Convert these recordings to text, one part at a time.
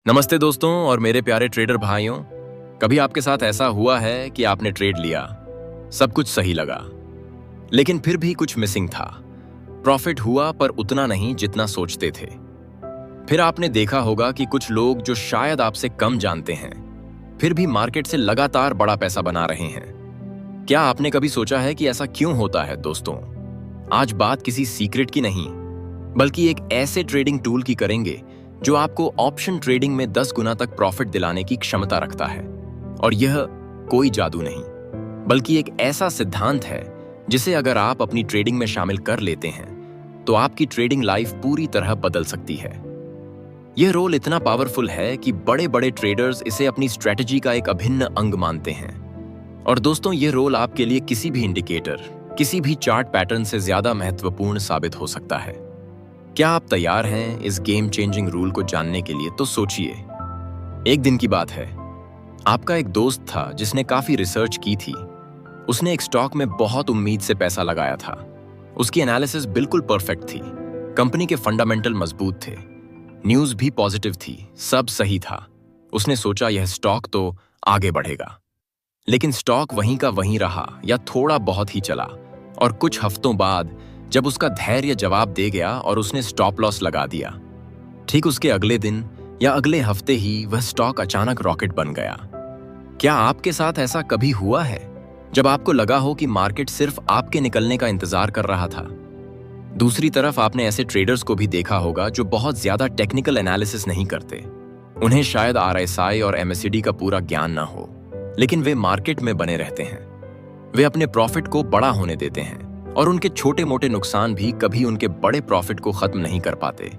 नमस्ते दोस्तों और मेरे प्यारे ट्रेडर भाइयों। कभी आपके साथ ऐसा हुआ है कि आपने ट्रेड लिया, सब कुछ सही लगा, लेकिन फिर भी कुछ मिसिंग था। प्रॉफिट हुआ पर उतना नहीं जितना सोचते थे। फिर आपने देखा होगा कि कुछ लोग जो शायद आपसे कम जानते हैं फिर भी मार्केट से लगातार बड़ा पैसा बना रहे हैं। क्या आपने कभी सोचा है कि ऐसा क्यों होता है? दोस्तों, आज बात किसी सीक्रेट की नहीं बल्कि एक ऐसे ट्रेडिंग टूल की करेंगे जो आपको ऑप्शन ट्रेडिंग में 10 गुना तक प्रॉफिट दिलाने की क्षमता रखता है। और यह कोई जादू नहीं बल्कि एक ऐसा सिद्धांत है जिसे अगर आप अपनी ट्रेडिंग में शामिल कर लेते हैं तो आपकी ट्रेडिंग लाइफ पूरी तरह बदल सकती है। यह रोल इतना पावरफुल है कि बड़े बड़े ट्रेडर्स इसे अपनी स्ट्रेटजी का एक अभिन्न अंग मानते हैं। और दोस्तों, यह रोल आपके लिए किसी भी इंडिकेटर, किसी भी चार्ट पैटर्न से ज्यादा महत्वपूर्ण साबित हो सकता है। क्या आप तैयार हैं इस गेम चेंजिंग रूल को जानने के लिए? तो सोचिए, एक दिन की बात है। आपका एक दोस्त था जिसने काफी रिसर्च की थी। उसने एक स्टॉक में बहुत उम्मीद से पैसा लगाया था। उसकी एनालिसिस बिल्कुल परफेक्ट थी, कंपनी के फंडामेंटल मजबूत थे, न्यूज भी पॉजिटिव थी, सब सही था। उसने सोचा यह स्टॉक तो आगे बढ़ेगा। लेकिन स्टॉक वहीं का वहीं रहा या थोड़ा बहुत ही चला। और कुछ हफ्तों बाद जब उसका धैर्य जवाब दे गया और उसने स्टॉप लॉस लगा दिया, ठीक उसके अगले दिन या अगले हफ्ते ही वह स्टॉक अचानक रॉकेट बन गया। क्या आपके साथ ऐसा कभी हुआ है जब आपको लगा हो कि मार्केट सिर्फ आपके निकलने का इंतजार कर रहा था? दूसरी तरफ आपने ऐसे ट्रेडर्स को भी देखा होगा जो बहुत ज्यादा टेक्निकल एनालिसिस नहीं करते। उन्हें शायद RSI और MACD का पूरा ज्ञान ना हो, लेकिन वे मार्केट में बने रहते हैं। वे अपने प्रॉफिट को बड़ा होने देते हैं और उनके छोटे मोटे नुकसान भी कभी उनके बड़े प्रॉफिट को खत्म नहीं कर पाते।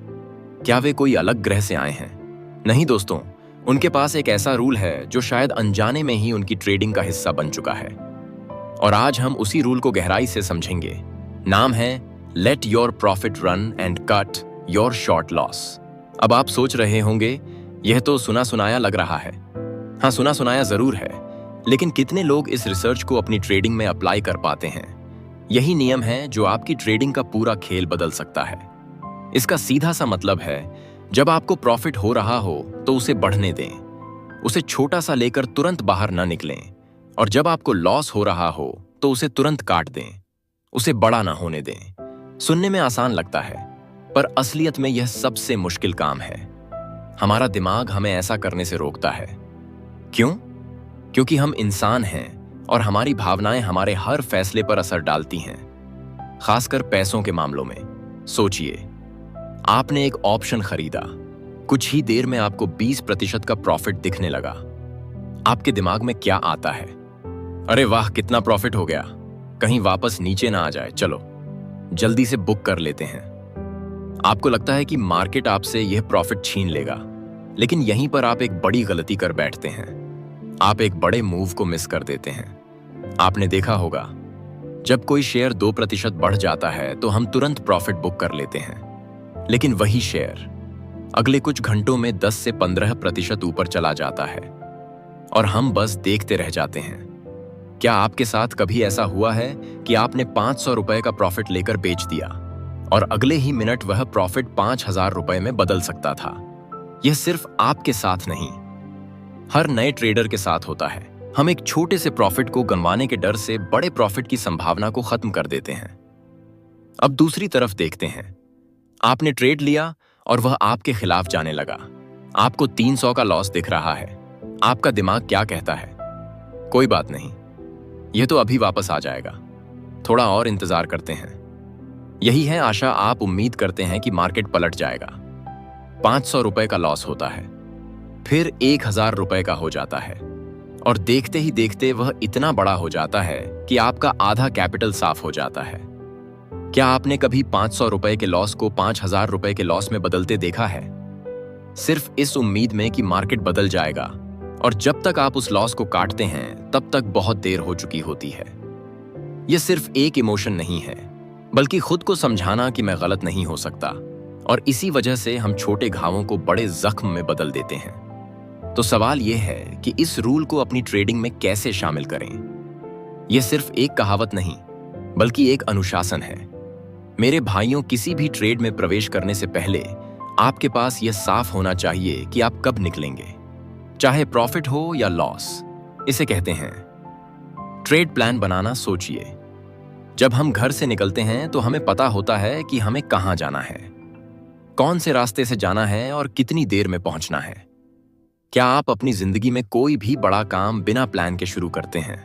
क्या वे कोई अलग ग्रह से आए हैं? नहीं दोस्तों, उनके पास एक ऐसा रूल है जो शायद अनजाने में ही उनकी ट्रेडिंग का हिस्सा बन चुका है। और आज हम उसी रूल को गहराई से समझेंगे। नाम है let your profit run and cut your short loss. अब आप सोच रहे होंगे, यह तो सुना सुनाया लग रहा है। हाँ, सुना सुनाया जरूर है, लेकिन कितने लोग इस रिसर्च को अपनी ट्रेडिंग में अप्लाई कर पाते हैं? यही नियम है जो आपकी ट्रेडिंग का पूरा खेल बदल सकता है। इसका सीधा सा मतलब है, जब आपको प्रॉफिट हो रहा हो तो उसे बढ़ने दें, उसे छोटा सा लेकर तुरंत बाहर न निकलें। और जब आपको लॉस हो रहा हो तो उसे तुरंत काट दें, उसे बड़ा ना होने दें। सुनने में आसान लगता है, पर असलियत में यह सबसे मुश्किल काम है। हमारा दिमाग हमें ऐसा करने से रोकता है। क्यों? क्योंकि हम इंसान हैं और हमारी भावनाएं हमारे हर फैसले पर असर डालती हैं, खासकर पैसों के मामलों में। सोचिए, आपने एक ऑप्शन खरीदा, कुछ ही देर में आपको 20% का प्रॉफिट दिखने लगा। आपके दिमाग में क्या आता है? अरे वाह, कितना प्रॉफिट हो गया, कहीं वापस नीचे ना आ जाए, चलो जल्दी से बुक कर लेते हैं। आपको लगता है कि मार्केट आपसे यह प्रॉफिट छीन लेगा, लेकिन यहीं पर आप एक बड़ी गलती कर बैठते हैं। आप एक बड़े मूव को मिस कर देते हैं। आपने देखा होगा, जब कोई शेयर 2% बढ़ जाता है तो हम तुरंत प्रॉफिट बुक कर लेते हैं, लेकिन वही शेयर अगले कुछ घंटों में 10 से 15% ऊपर चला जाता है और हम बस देखते रह जाते हैं। क्या आपके साथ कभी ऐसा हुआ है कि आपने 500 रुपए का प्रॉफिट लेकर बेच दिया और अगले ही मिनट वह प्रॉफिट 5000 रुपए में बदल सकता था? यह सिर्फ आपके साथ नहीं, हर नए ट्रेडर के साथ होता है। हम एक छोटे से प्रॉफिट को गंवाने के डर से बड़े प्रॉफिट की संभावना को खत्म कर देते हैं। अब दूसरी तरफ देखते हैं। आपने ट्रेड लिया और वह आपके खिलाफ जाने लगा। आपको 300 का लॉस दिख रहा है। आपका दिमाग क्या कहता है? कोई बात नहीं, यह तो अभी वापस आ जाएगा, थोड़ा और इंतजार करते हैं। यही है आशा। आप उम्मीद करते हैं कि मार्केट पलट जाएगा। 500 रुपए का लॉस होता है, फिर 1000 रुपए का हो जाता है और देखते ही देखते वह इतना बड़ा हो जाता है कि आपका आधा कैपिटल साफ हो जाता है। क्या आपने कभी 500 रुपए के लॉस को 5000 रुपए के लॉस में बदलते देखा है? सिर्फ इस उम्मीद में कि मार्केट बदल जाएगा, और जब तक आप उस लॉस को काटते हैं तब तक बहुत देर हो चुकी होती है। यह सिर्फ एक इमोशन नहीं है, बल्कि खुद को समझाना कि मैं गलत नहीं हो सकता, और इसी वजह से हम छोटे घावों को बड़े जख्म में बदल देते हैं। तो सवाल यह है कि इस रूल को अपनी ट्रेडिंग में कैसे शामिल करें। यह सिर्फ एक कहावत नहीं बल्कि एक अनुशासन है। मेरे भाइयों, किसी भी ट्रेड में प्रवेश करने से पहले आपके पास यह साफ होना चाहिए कि आप कब निकलेंगे, चाहे प्रॉफिट हो या लॉस। इसे कहते हैं ट्रेड प्लान बनाना। सोचिए, जब हम घर से निकलते हैं तो हमें पता होता है कि हमें कहां जाना है, कौन से रास्ते से जाना है और कितनी देर में पहुंचना है। क्या आप अपनी जिंदगी में कोई भी बड़ा काम बिना प्लान के शुरू करते हैं?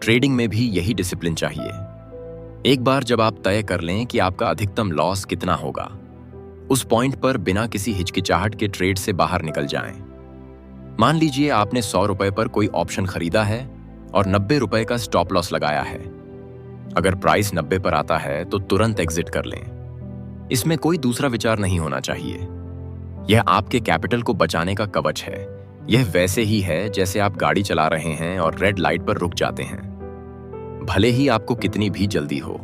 ट्रेडिंग में भी यही डिसिप्लिन चाहिए। एक बार जब आप तय कर लें कि आपका अधिकतम लॉस कितना होगा, उस पॉइंट पर बिना किसी हिचकिचाहट के ट्रेड से बाहर निकल जाएं। मान लीजिए आपने 100 रुपए पर कोई ऑप्शन खरीदा है और 90 रुपए का स्टॉप लॉस लगाया है। अगर प्राइस 90 पर आता है तो तुरंत एग्जिट कर लें। इसमें कोई दूसरा विचार नहीं होना चाहिए। यह आपके कैपिटल को बचाने का कवच है। यह वैसे ही है जैसे आप गाड़ी चला रहे हैं और रेड लाइट पर रुक जाते हैं। भले ही आपको कितनी भी जल्दी हो,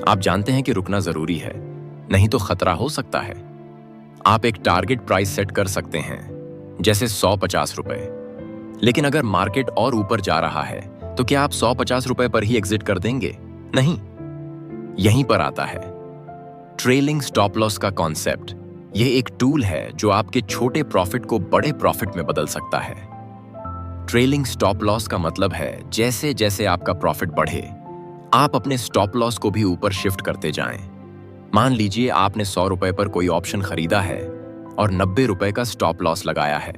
आप जानते हैं कि रुकना जरूरी है, नहीं तो खतरा हो सकता है। आप एक टारगेट प्राइस सेट कर सकते हैं, जैसे 150 रुपए। लेकिन अगर मार्केट और ऊपर जा रहा है तो क्या आप 150 रुपए पर ही एग्जिट कर देंगे? नहीं। यहीं पर आता है ट्रेलिंग स्टॉप लॉस का कॉन्सेप्ट। यह एक टूल है जो आपके छोटे प्रॉफिट को बड़े प्रॉफिट में बदल सकता है। ट्रेलिंग स्टॉप लॉस का मतलब है जैसे जैसे आपका प्रॉफिट बढ़े, आप अपने स्टॉप लॉस को भी ऊपर शिफ्ट करते जाएं। मान लीजिए आपने 100 रुपए पर कोई ऑप्शन खरीदा है और 90 रुपए का स्टॉप लॉस लगाया है।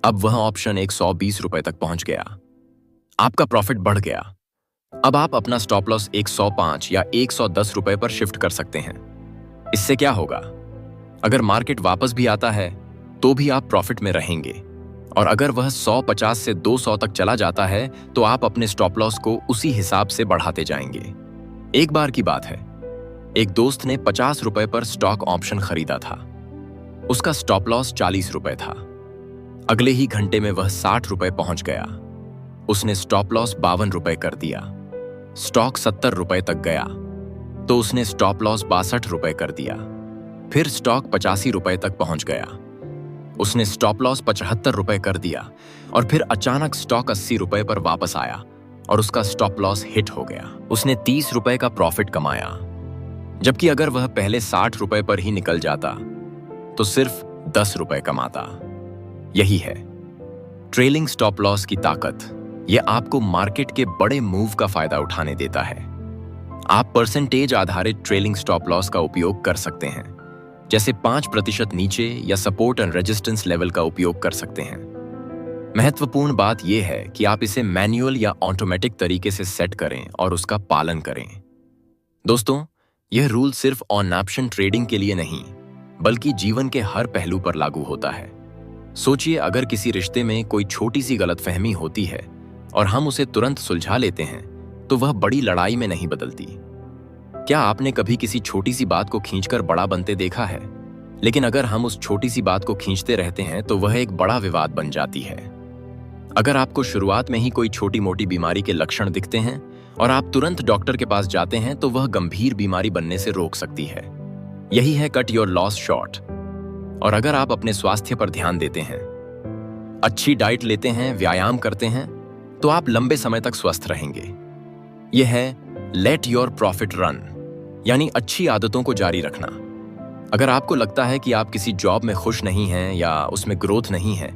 अब वह ऑप्शन 120 रुपए तक पहुंच गया, आपका प्रॉफिट बढ़ गया। अब आप अपना स्टॉप लॉस 105 या 110 रुपए पर शिफ्ट कर सकते हैं। इससे क्या होगा? अगर मार्केट वापस भी आता है तो भी आप प्रॉफिट में रहेंगे, और अगर वह 150 से 200 तक चला जाता है तो आप अपने स्टॉप लॉस को उसी हिसाब से बढ़ाते जाएंगे। एक बार की बात है, एक दोस्त ने 50 रुपए पर स्टॉक ऑप्शन खरीदा था। उसका स्टॉप लॉस 40 रुपए था। अगले ही घंटे में वह 60 रुपए पहुंच गया। उसने स्टॉप लॉस 52 रुपए कर दिया। स्टॉक 70 रुपए तक गया तो उसने स्टॉप लॉस 62 रुपए कर दिया। फिर स्टॉक 85 रुपए तक पहुंच गया, उसने स्टॉप लॉस 75 रुपए कर दिया, और फिर अचानक स्टॉक 80 रुपए पर वापस आया और उसका स्टॉप लॉस हिट हो गया। उसने 30 रुपए का प्रॉफिट कमाया, जबकि अगर वह पहले 60 रुपए पर ही निकल जाता तो सिर्फ 10 रुपए कमाता। यही है ट्रेलिंग स्टॉप लॉस की ताकत। यह आपको मार्केट के बड़े मूव का फायदा उठाने देता है। आप परसेंटेज आधारित ट्रेलिंग स्टॉप लॉस का उपयोग कर सकते हैं, जैसे 5% नीचे, या सपोर्ट एंड रेजिस्टेंस लेवल का उपयोग कर सकते हैं। महत्वपूर्ण बात यह है कि आप इसे मैन्युअल या ऑटोमेटिक तरीके से सेट करें और उसका पालन करें। दोस्तों, यह रूल सिर्फ ऑन ऑप्शन ट्रेडिंग के लिए नहीं, बल्कि जीवन के हर पहलू पर लागू होता है। सोचिए, अगर किसी रिश्ते में कोई छोटी सी गलतफहमी होती है और हम उसे तुरंत सुलझा लेते हैं तो वह बड़ी लड़ाई में नहीं बदलती। क्या आपने कभी किसी छोटी सी बात को खींचकर बड़ा बनते देखा है? लेकिन अगर हम उस छोटी सी बात को खींचते रहते हैं तो वह एक बड़ा विवाद बन जाती है। अगर आपको शुरुआत में ही कोई छोटी मोटी बीमारी के लक्षण दिखते हैं और आप तुरंत डॉक्टर के पास जाते हैं तो वह गंभीर बीमारी बनने से रोक सकती है। यही है कट योर लॉस शॉर्ट। और अगर आप अपने स्वास्थ्य पर ध्यान देते हैं, अच्छी डाइट लेते हैं, व्यायाम करते हैं, तो आप लंबे समय तक स्वस्थ रहेंगे। यह है लेट योर प्रॉफिट रन, यानी अच्छी आदतों को जारी रखना। अगर आपको लगता है कि आप किसी जॉब में खुश नहीं हैं या उसमें ग्रोथ नहीं है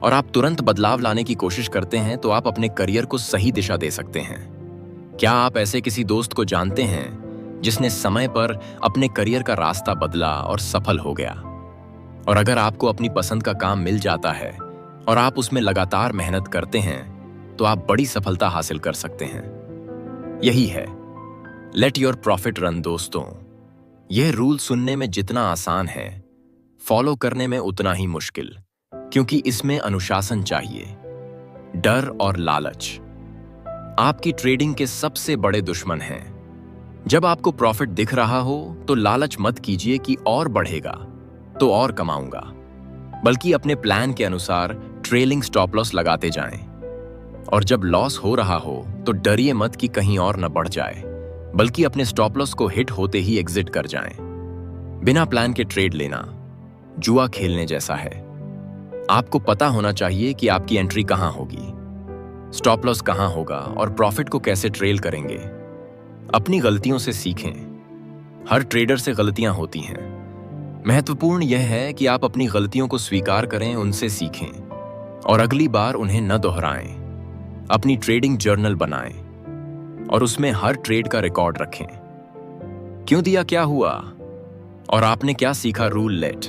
और आप तुरंत बदलाव लाने की कोशिश करते हैं, तो आप अपने करियर को सही दिशा दे सकते हैं। क्या आप ऐसे किसी दोस्त को जानते हैं जिसने समय पर अपने करियर का रास्ता बदला और सफल हो गया? और अगर आपको अपनी पसंद का काम मिल जाता है और आप उसमें लगातार मेहनत करते हैं तो आप बड़ी सफलता हासिल कर सकते हैं। यही है लेट योर प्रॉफिट रन। दोस्तों, यह रूल सुनने में जितना आसान है, फॉलो करने में उतना ही मुश्किल, क्योंकि इसमें अनुशासन चाहिए। डर और लालच आपकी ट्रेडिंग के सबसे बड़े दुश्मन हैं। जब आपको प्रॉफिट दिख रहा हो तो लालच मत कीजिए कि और बढ़ेगा तो और कमाऊंगा, बल्कि अपने प्लान के अनुसार ट्रेलिंग स्टॉप लॉस लगाते जाएं। और जब लॉस हो रहा हो तो डरिए मत कि कहीं और न बढ़ जाए, बल्कि अपने स्टॉप लॉस को हिट होते ही एग्जिट कर जाएं। बिना प्लान के ट्रेड लेना जुआ खेलने जैसा है। आपको पता होना चाहिए कि आपकी एंट्री कहां होगी, स्टॉप लॉस कहां होगा और प्रॉफिट को कैसे ट्रेल करेंगे। अपनी गलतियों से सीखें। हर ट्रेडर से गलतियां होती हैं। महत्वपूर्ण यह है कि आप अपनी गलतियों को स्वीकार करें, उनसे सीखें और अगली बार उन्हें न दोहराएं। अपनी ट्रेडिंग जर्नल बनाएं और उसमें हर ट्रेड का रिकॉर्ड रखें। क्यों दिया, क्या हुआ और आपने क्या सीखा। Rule let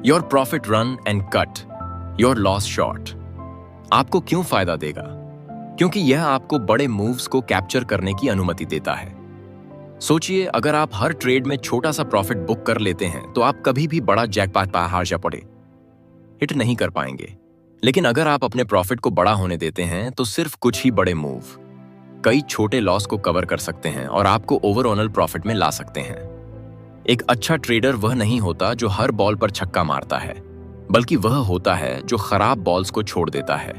your profit run and cut your loss short. आपको क्यों फायदा देगा? क्योंकि यह आपको बड़े मूव्स को कैप्चर करने की अनुमति देता है। सोचिए, अगर आप हर ट्रेड में छोटा सा प्रॉफिट बुक कर लेते हैं तो आप कभी भी बड़ा जैकपॉट पा हार जा पड़े हिट नहीं कर पाएंगे। लेकिन अगर आप अपने प्रॉफिट को बड़ा होने देते हैं तो सिर्फ कुछ ही बड़े मूव कई छोटे लॉस को कवर कर सकते हैं और आपको ओवरऑल प्रॉफिट में ला सकते हैं। एक अच्छा ट्रेडर वह नहीं होता जो हर बॉल पर छक्का मारता है, बल्कि वह होता है जो खराब बॉल्स को छोड़ देता है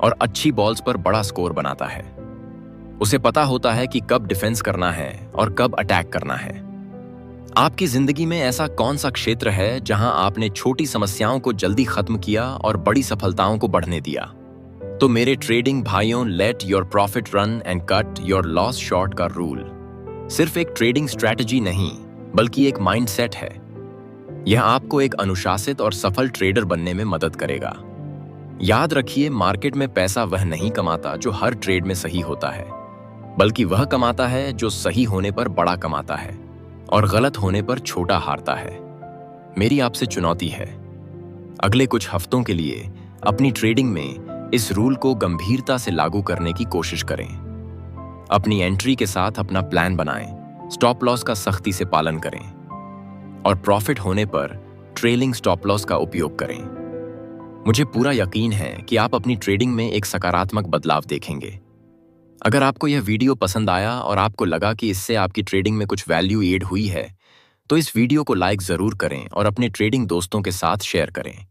और अच्छी बॉल्स पर बड़ा स्कोर बनाता है। उसे पता होता है कि कब डिफेंस करना है और कब अटैक करना है। आपकी जिंदगी में ऐसा कौन सा क्षेत्र है जहां आपने छोटी समस्याओं को जल्दी खत्म किया और बड़ी सफलताओं को बढ़ने दिया? तो मेरे ट्रेडिंग भाइयों, let your profit run and cut your loss short का रूल सिर्फ एक ट्रेडिंग स्ट्रैटेजी नहीं, बल्कि एक माइंडसेट है। यह आपको एक अनुशासित और सफल ट्रेडर बनने में मदद करेगा। याद रखिए, मार्केट में पैसा वह नहीं कमाता जो हर ट्रेड में सही होता है, बल्कि वह कमाता है जो सही होने पर बड़ा कमाता है और गलत होने पर छोटा हारता है। मेरी आपसे चुनौती है, अगले कुछ हफ्तों के लिए अपनी ट्रेडिंग में इस रूल को गंभीरता से लागू करने की कोशिश करें। अपनी एंट्री के साथ अपना प्लान बनाएं, स्टॉप लॉस का सख्ती से पालन करें और प्रॉफिट होने पर ट्रेलिंग स्टॉप लॉस का उपयोग करें। मुझे पूरा यकीन है कि आप अपनी ट्रेडिंग में एक सकारात्मक बदलाव देखेंगे। अगर आपको यह वीडियो पसंद आया और आपको लगा कि इससे आपकी ट्रेडिंग में कुछ वैल्यू ऐड हुई है, तो इस वीडियो को लाइक जरूर करें और अपने ट्रेडिंग दोस्तों के साथ शेयर करें।